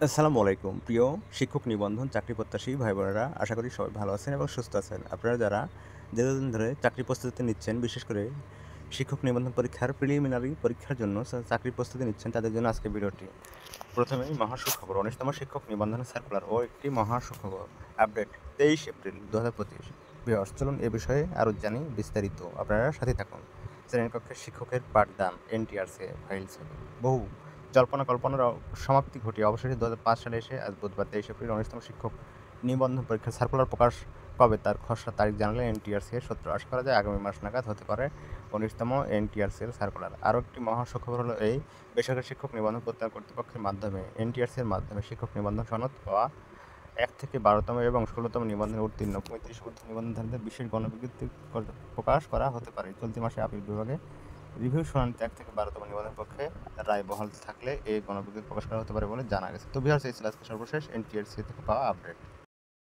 আসসালামু আলাইকুম। প্রিয় শিক্ষক নিবন্ধন চাকরি প্রত্যাশী ভাই বোনেরা, আশা করি সবাই ভালো আছেন এবং সুস্থ আছেন। আপনারা যারা দীর্ঘদিন ধরে চাকরি প্রস্তুতি নিচ্ছেন, বিশেষ করে শিক্ষক নিবন্ধন পরীক্ষার প্রিলিমিনারি পরীক্ষার জন্য চাকরির প্রস্তুতি নিচ্ছেন, তাদের জন্য আজকের ভিডিওটি। প্রথমেই মহা সুখবর, ১৯তম শিক্ষক নিবন্ধনের সার্কুলার ও একটি মহা সুখবর আপডেট ২৩ এপ্রিল ২০২৫। ভিউয়ার্স, চলুন এ বিষয়ে আরও জানি বিস্তারিত। আপনারা সাথে থাকুন। শ্রেণীকক্ষের শিক্ষকের পাঠদান এনটিআরসি ফাইল ছবি। বহু জল্পনা কল্পনার সমাপ্তি ঘটিয়ে অবশেষে ২০০৫ সালে এসে আজ বুধবার ২৩ এপ্রিল ১৯তম শিক্ষক নিবন্ধন পরীক্ষার সার্কুলার প্রকাশ কবে তার খসড়া তারিখ জানালেন এনটিআরসি এর সূত্র। আশা করা যায় আগামী মাস নাগাদ হতে পারে ১৯তম এনটিআরসি এর সার্কুলার। আরও একটি মহা সুখবর হলো এই, বেসরকারি শিক্ষক নিবন্ধন প্রত্যয়ন কর্তৃপক্ষের মাধ্যমে এনটিআরসি এর মাধ্যমে শিক্ষক নিবন্ধন সনদ পাওয়া ১ থেকে ১২তম এবং ১৬তম নিবন্ধনে উত্তীর্ণ ৩৫ ঊর্ধ্ব নিবন্ধনধারীদের বিশেষ গণবিজ্ঞপ্তি প্রকাশ করা হতে পারে। চলতি মাসে আপিল বিভাগে রিভিউ শুনানিতে ১ থেকে ১২তম নিবন্ধনের পক্ষে রায় বহাল থাকলে এই গণবিজ্ঞপ্তি প্রকাশ করা হতে পারে বলে জানা গেছে। তো ভিউয়ার্স, এই ছিল আজকে সর্বশেষ এনটিআরসি থেকে পাওয়া আপডেট।